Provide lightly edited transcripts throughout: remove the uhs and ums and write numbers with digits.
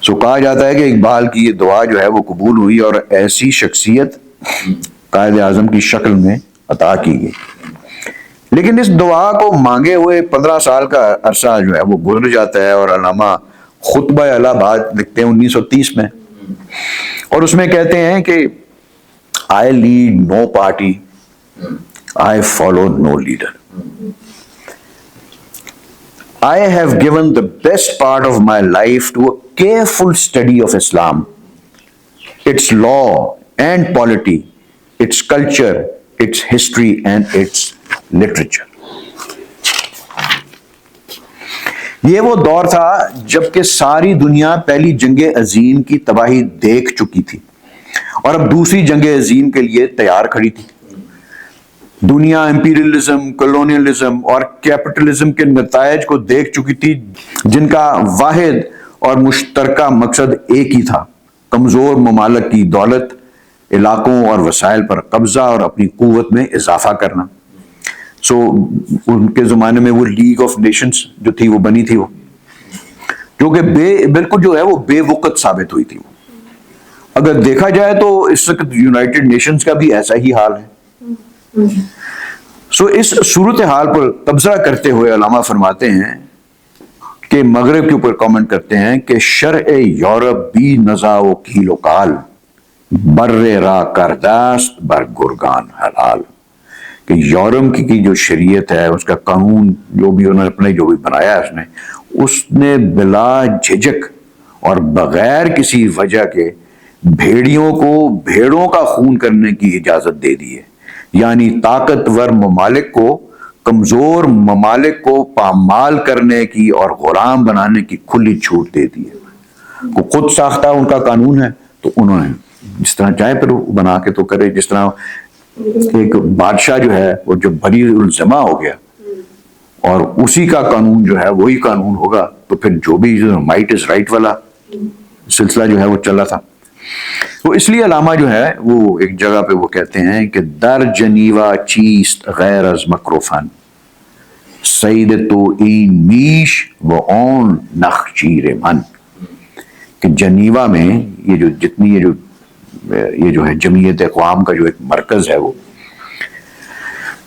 سو کہا جاتا ہے کہ اقبال کی یہ دعا جو ہے وہ قبول ہوئی اور ایسی شخصیت قائد اعظم کی شکل میں عطا کی گئی. لیکن اس دعا کو مانگے ہوئے 15 سال کا عرصہ جو ہے وہ گزر جاتا ہے اور علامہ خطبہ الہ آباد لکھتے ہیں 1930 میں, اور اس میں کہتے ہیں کہ I lead no party, I follow no leader. I have given the best part of my life to a careful study of Islam, its law and polity, its culture, its history and its literature. یہ وہ دور تھا جب کہ ساری دنیا پہلی جنگ عظیم کی تباہی دیکھ چکی تھی اور اب دوسری جنگ عظیم کے لیے تیار کھڑی تھی. دنیا امپیریلزم, کولونیلزم اور کیپٹلزم کے نتائج کو دیکھ چکی تھی جن کا واحد اور مشترکہ مقصد ایک ہی تھا, کمزور ممالک کی دولت, علاقوں اور وسائل پر قبضہ اور اپنی قوت میں اضافہ کرنا. سو ان کے زمانے میں وہ لیگ آف نیشنز جو تھی وہ بنی تھی, وہ جو کہ بالکل جو ہے وہ بے وقت ثابت ہوئی تھی. اگر دیکھا جائے تو اس وقت یونائٹڈ نیشنز کا بھی ایسا ہی حال ہے. سو اس صورتحال پر تبصرہ کرتے ہوئے علامہ فرماتے ہیں کہ مغرب کے اوپر کامنٹ کرتے ہیں کہ شرع یورپ بھی نزا و کیل و کال بر را کرداست بر گرگان حلال, کہ یورپ کی جو شریعت ہے, اس کا قانون جو بھی انہوں نے اپنے جو بھی بنایا ہے, اس نے بلا جھجک اور بغیر کسی وجہ کے بھیڑیوں کو بھیڑوں کا خون کرنے کی اجازت دے دی ہے. یعنی طاقتور ممالک کو کمزور ممالک کو پامال کرنے کی اور غلام بنانے کی کھلی چھوٹ دے دی ہے. وہ خود ساختہ ان کا قانون ہے, تو انہوں نے جس طرح چاہے پھر بنا کے تو کرے. جس طرح ایک بادشاہ جو ہے وہ جب بری الزما ہو گیا اور اسی کا قانون جو ہے وہی قانون ہوگا, تو پھر جو بھی مائٹ از رائٹ والا سلسلہ جو ہے وہ چل رہا تھا. تو اس لیے علامہ جو ہے وہ ایک جگہ پہ وہ کہتے ہیں کہ در جنیوا چیست غیر از مکر و فن سید تو این میش و اون نخچیر من, کہ جنیوا میں یہ جو جتنی یہ جو ہے جمعیت اقوام کا جو ایک مرکز ہے, وہ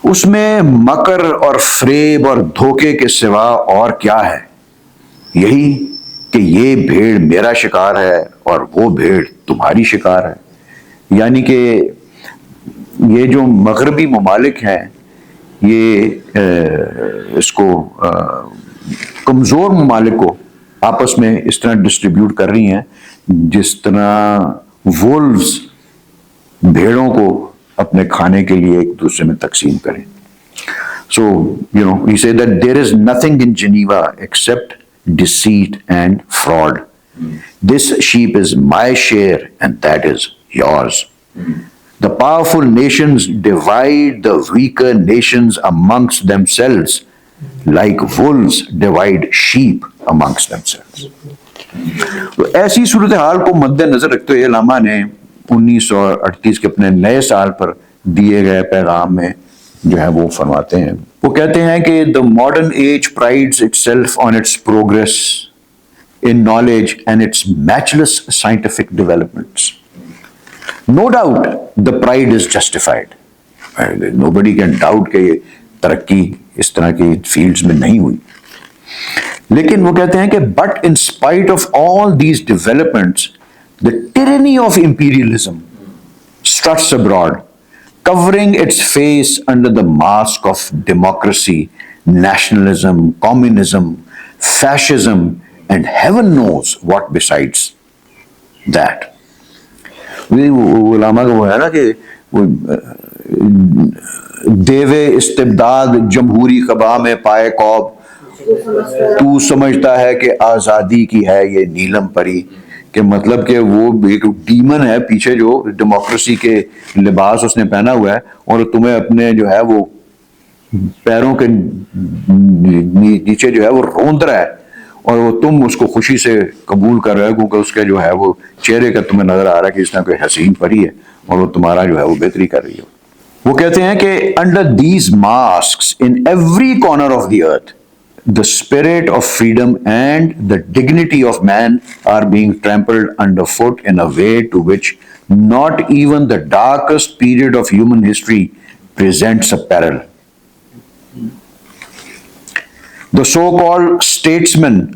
اس میں مکر اور فریب اور دھوکے کے سوا اور کیا ہے, یہی کہ یہ بھیڑ میرا شکار ہے اور وہ بھیڑ تمہاری شکار ہے. یعنی کہ یہ جو مغربی ممالک ہیں یہ اس کو کمزور ممالک کو آپس میں اس طرح ڈسٹریبیوٹ کر رہی ہیں جس طرح وولفز بھیڑوں کو اپنے کھانے کے لیے ایک دوسرے میں تقسیم کریں. So, he said that there is nothing in Geneva except deceit and fraud. This sheep is my share and that is yours. The powerful nations divide the weaker nations amongst themselves like wolves divide sheep amongst themselves. تو ایسی صورتحال کو مد نظر رکھتے ہوئے علامہ نے 1938 کے اپنے نئے سال پر دیے گئے پیغام میں جو ہے وہ فرماتے ہیں, وہ کہتے ہیں کہ the modern age prides itself on its progress in knowledge and its matchless scientific developments. No doubt the pride is justified. Nobody can doubt کہ ترقی اس طرح کی فیلڈز میں نہیں ہوئی. لیکن وہ کہتے ہیں کہ but in spite of all these developments, the tyranny of imperialism struts abroad, covering its face under the mask of democracy, nationalism, communism, fascism, and heaven knows what besides that. وہ علامہ کا وہ ہے نا کہ دیوے استبداد جمہوری قبا میں پائے قوب, تو سمجھتا ہے کہ آزادی کی ہے یہ نیلم پری, کہ مطلب کہ وہ ایک ڈیمن ہے پیچھے جو ڈیموکریسی کے لباس اس نے پہنا ہوا ہے اور تمہیں اپنے جو ہے وہ پیروں کے نیچے جو ہے وہ روند رہا ہے اور وہ تم اس کو خوشی سے قبول کر رہے ہو کیونکہ اس کے جو ہے وہ چہرے کا تمہیں نظر آ رہا ہے کہ اس نے کوئی حسین پری ہے اور وہ تمہارا جو ہے وہ بہتری کر رہی ہے. وہ کہتے ہیں کہ under these masks in every corner of the earth the spirit of freedom and the dignity of man are being trampled underfoot in a way to which not even the darkest period of human history presents a parallel. The so-called statesmen,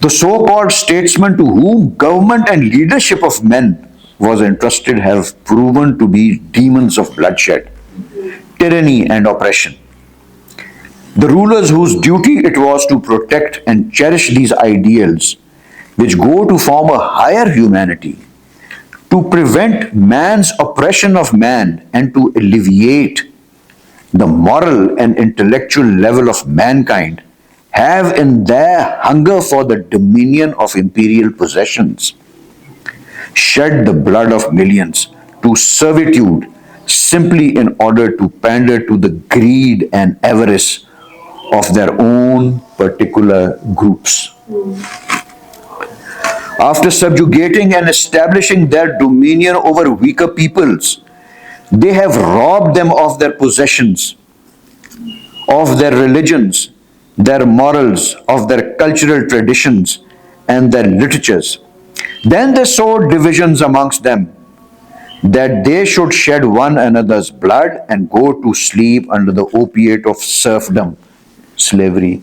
The so-called statesmen to whom government and leadership of men was entrusted have proven to be demons of bloodshed, tyranny and oppression. The rulers whose duty it was to protect and cherish these ideals, which go to form a higher humanity, to prevent man's oppression of man and to alleviate the moral and intellectual level of mankind, have in their hunger for the dominion of imperial possessions shed the blood of millions to servitude simply in order to pander to the greed and avarice of their own particular groups. After subjugating and establishing their dominion over weaker peoples, they have robbed them of their possessions, of their religions, their morals, of their cultural traditions, and their literatures. Then they sowed divisions amongst them, that they should shed one another's blood and go to sleep under the opiate of serfdom, slavery.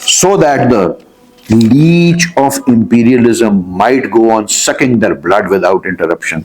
So that the leech of imperialism might go on sucking their blood without interruption.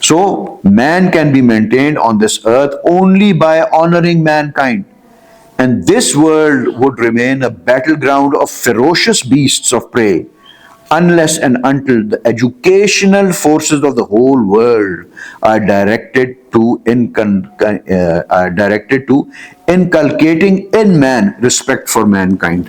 So man can be maintained on this earth only by honoring mankind, and this world would remain a battleground of ferocious beasts of prey unless and until the educational forces of the whole world are directed to inculcating in man respect for mankind.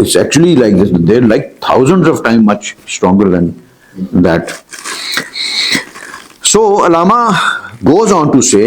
It's actually like this. They're like thousands of times much stronger than that. So Allama goes on to say,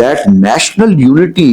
that national unity,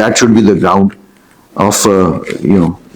that should be the ground of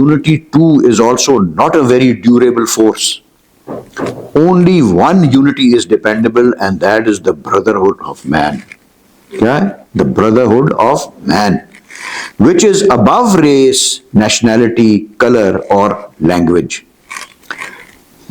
unity too is also not a very durable force. Only one unity is dependable, and that is the brotherhood of man. Yeah? The brotherhood of man, which is above race, nationality, color or language.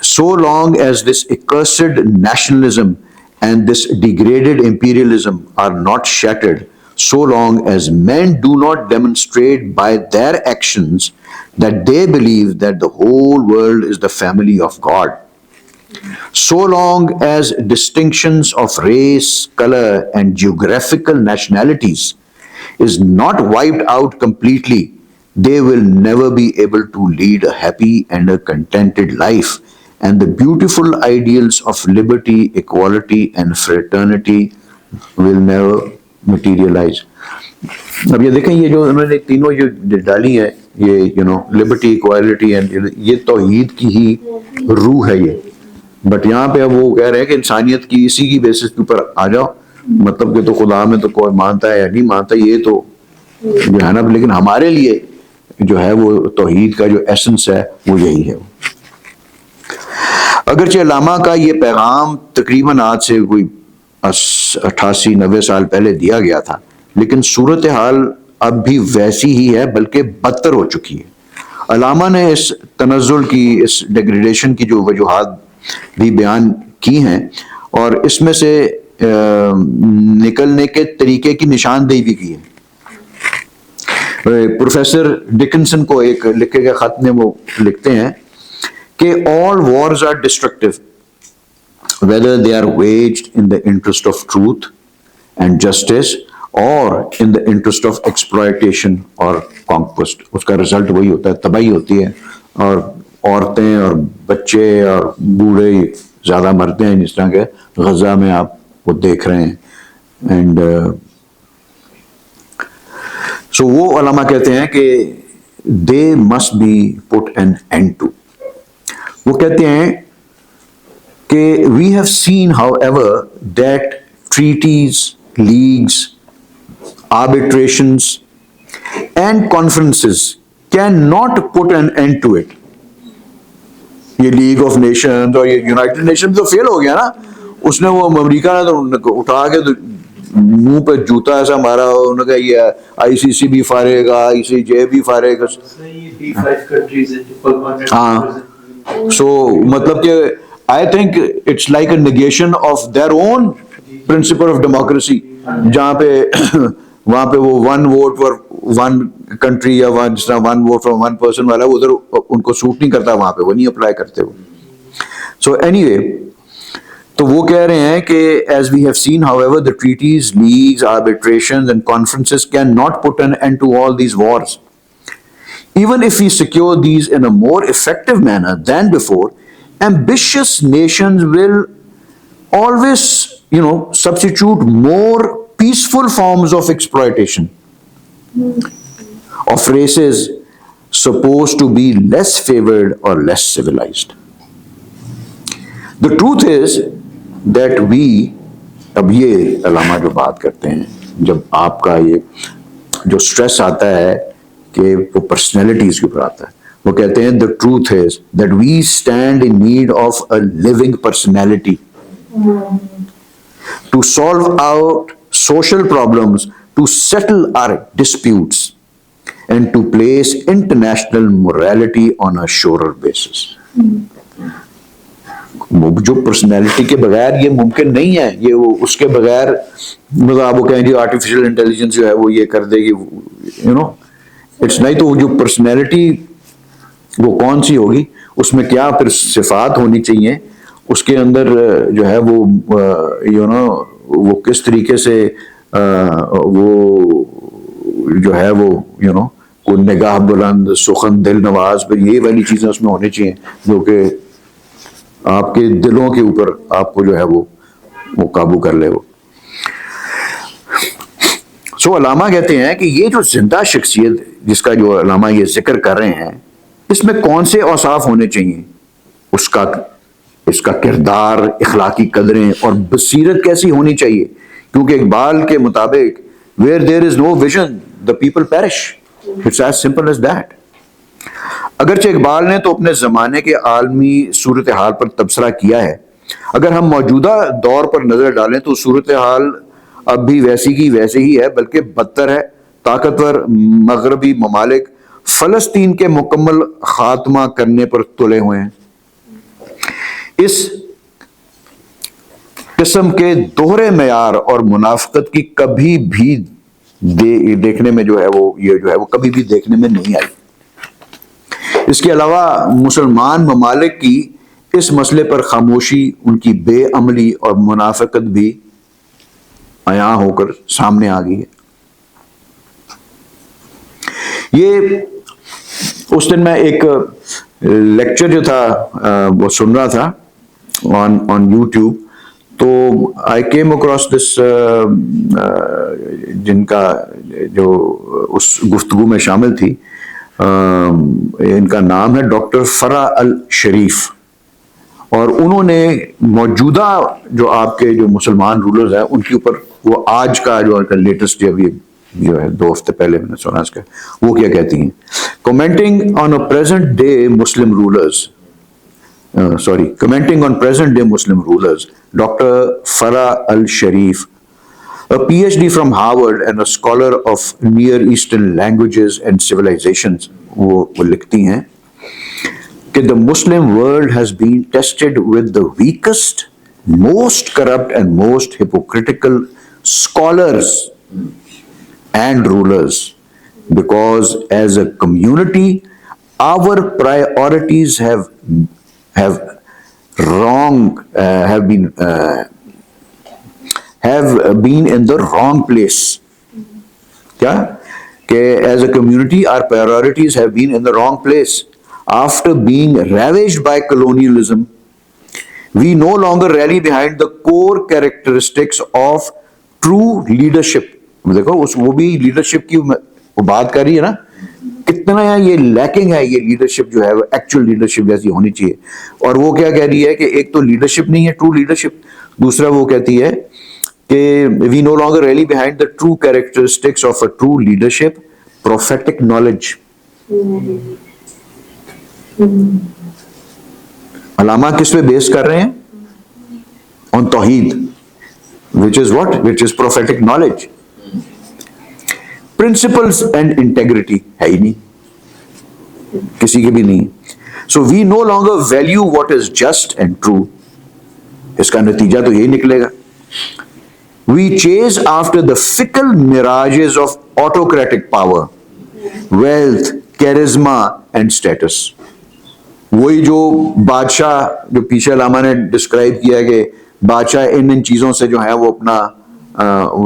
So long as this accursed nationalism and this degraded imperialism are not shattered, so long as men do not demonstrate by their actions that they believe that the whole world is the family of God, so long as distinctions of race, color, and geographical nationalities is not wiped out completely they will never be able to lead a happy and a contented life, and the beautiful ideals of liberty, equality and fraternity will never materialize. اب یہ دیکھیں یہ جو انہوں نے تینوں جو ڈالی ہیں یہ لبرٹی اکوالٹی اینڈ یہ توحید کی ہی روح ہے یہ. بٹ یہاں پہ اب وہ کہہ رہے ہیں کہ انسانیت کی اسی کی بیسس کے اوپر آ جاؤ, مطلب کہ تو خدا میں تو کوئی مانتا ہے یا نہیں مانتا, یہ تو جو ہے نا, لیکن ہمارے لیے جو ہے وہ توحید کا جو ایسنس ہے وہ یہی ہے. اگرچہ علامہ کا یہ پیغام تقریباً آج سے کوئی 88-90 سال پہلے دیا گیا تھا, لیکن صورتحال اب بھی ویسی ہی ہے بلکہ بدتر ہو چکی ہے. علامہ نے اس تنزل کی, اس ڈیگریڈیشن کی جو وجوہات بھی بیان کی ہیں اور اس میں سے نکلنے کے طریقے کی نشاندہی بھی کی ہے. پروفیسر ڈکنسن کو ایک لکھے گئے خط میں وہ لکھتے ہیں کہ all wars are destructive whether they are waged in the interest of truth and justice or in the interest of exploitation or conquest. اس کا رزلٹ وہی ہوتا ہے, تباہی ہوتی ہے, اور عورتیں اور بچے اور بوڑھے زیادہ مرتے ہیں, جس طرح کہ غزہ میں آپ وہ دیکھ رہے ہیں. اینڈ سو وہ علماء کہتے ہیں کہ they must be put an end to. وہ کہتے ہیں کہ we have seen however that treaties, leagues, arbitrations and conferences cannot put an end to it. یہ لیگ آف نیشنز اور یہ یونائٹڈ نیشن تو فیل ہو گیا نا, اس نے وہ امریکہ نے تو اٹھا کے تو منہ پہ جوتا ایسا مارا, انہوں نے کہا یہ آئی سی سی بھی فارے گا, آئی سی جے بھی فارے گا. ہاں, سو مطلب کہ I think it's like a negation of their own principle of democracy, جہاں پہ وہاں پہ وہ one vote for one country یا جس طرح one vote for one person والا ادھر ان کو سوٹ نہیں کرتا, وہاں پہ وہ نہیں اپلائی کرتے وہ. سو اینی وے, تو وہ کہہ رہے ہیں کہ as we have seen however the treaties, leagues, arbitrations and conferences cannot put an end to all these wars. Even if we secure these in a more effective manner than before, ambitious nations will always, substitute more peaceful forms of exploitation of races supposed to be less favored or less civilized. The truth is that we, اب یہ علامہ جو بات کرتے ہیں, جب آپ کا یہ جو سٹریس آتا ہے کہ وہ پرسنالٹیز کے اوپر آتا ہے, وہ کہتے ہیں the truth is that we stand in need of a living personality to solve out social problems, to settle our disputes and to place international morality on a surer basis. جو personality کے بغیر یہ ممکن نہیں ہے, یہ وہ اس کے بغیر مطلب آپ وہ کہیں جی آرٹیفیشل انٹیلیجنس جو ہے وہ یہ کر دے گی, اٹس نہیں. تو جو پرسنالٹی وہ کون سی ہوگی, اس میں کیا پھر صفات ہونی چاہیے, اس کے اندر جو ہے وہ وہ کس طریقے سے وہ جو ہے وہ نگاہ بلند, سخن دل نواز, یہ والی چیزیں اس میں ہونی چاہیے جو کہ آپ کے دلوں کے اوپر آپ کو جو ہے وہ قابو کر لے. وہ سو علامہ کہتے ہیں کہ یہ جو زندہ شخصیت جس کا جو علامہ یہ ذکر کر رہے ہیں, اس میں کون سے اوصاف ہونے چاہیے, اس کا کردار, اخلاقی قدریں اور بصیرت کیسی ہونی چاہیے, کیونکہ اقبال کے مطابق where there is no vision the people perish. It's as simple as that. اگرچہ اقبال نے تو اپنے زمانے کے عالمی صورتحال پر تبصرہ کیا ہے, اگر ہم موجودہ دور پر نظر ڈالیں تو صورتحال اب بھی ویسی کی ویسے ہی ہے بلکہ بدتر ہے. طاقتور مغربی ممالک فلسطین کے مکمل خاتمہ کرنے پر تلے ہوئے ہیں. اس قسم کے دوہرے معیار اور منافقت کی کبھی بھی دیکھنے میں جو ہے وہ کبھی بھی دیکھنے میں نہیں آئی. اس کے علاوہ مسلمان ممالک کی اس مسئلے پر خاموشی, ان کی بے عملی اور منافقت بھی عیاں ہو کر سامنے آ گئی ہے. یہ اس دن میں ایک لیکچر جو تھا وہ سن رہا تھا آن یوٹیوب، تو آئی کیم اکراس دس، جن کا جو اس گفتگو میں شامل تھی، ان کا نام ہے ڈاکٹر فرا الشریف، اور انہوں نے موجودہ جو آپ کے جو مسلمان رولرز ہیں ان کے اوپر وہ آج کا جو لیٹسٹ جو ہے 2 ہفتے پہلے میں نے سنا اس کا، وہ کیا کہتی ہیں. Commenting on present day Muslim rulers, Dr. Farah al-Sharif, a PhD from Harvard and a scholar of Near Eastern languages and civilizations, وہ لکھتی ہیں کہ the Muslim world has been tested with the weakest, most corrupt and most hypocritical scholars and rulers, because as a community our priorities have been in the wrong place. کیا کہ as a community our priorities have been in the wrong place. After being ravaged by colonialism, we no longer rally behind the core characteristics of true leadership. دیکھو وہ بھی leadership کی وہ بات کر رہی ہے نا، کتنا یہ لیکنگ ہے یہ لیڈرشپ جو ہے وہ ایکچوئل لیڈرشپ جیسی ہونی چاہیے. اور وہ کیا کہہ رہی ہے کہ ایک تو لیڈرشپ نہیں ہے ٹرو لیڈرشپ، دوسرا وہ کہتی ہے کہ we no longer rely behind the true characteristics of a true leadership, prophetic knowledge. علامہ کس پہ بیس کر رہے ہیں؟ آن توحید، which is what? Which is prophetic knowledge. Principles and integrity ہے ہی نہیں، کسی کی بھی نہیں. So we no longer value what is just and true. اس کا نتیجہ تو یہی نکلے گا. We chase after the fickle mirages of autocratic power, wealth, charisma and status. وہی جو بادشاہ جو پیچھے علامہ نے ڈسکرائب کیا کہ بادشاہ ان چیزوں سے جو ہے وہ اپنا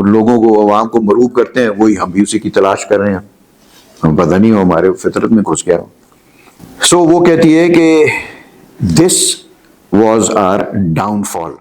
لوگوں کو عوام کو مروب کرتے ہیں، وہی ہم بھی اسی کی تلاش کر رہے ہیں. ہم پتہ نہیں ہو ہمارے فطرت میں گھس گیا ہو. سو وہ کہتی ہے کہ this was our down fall.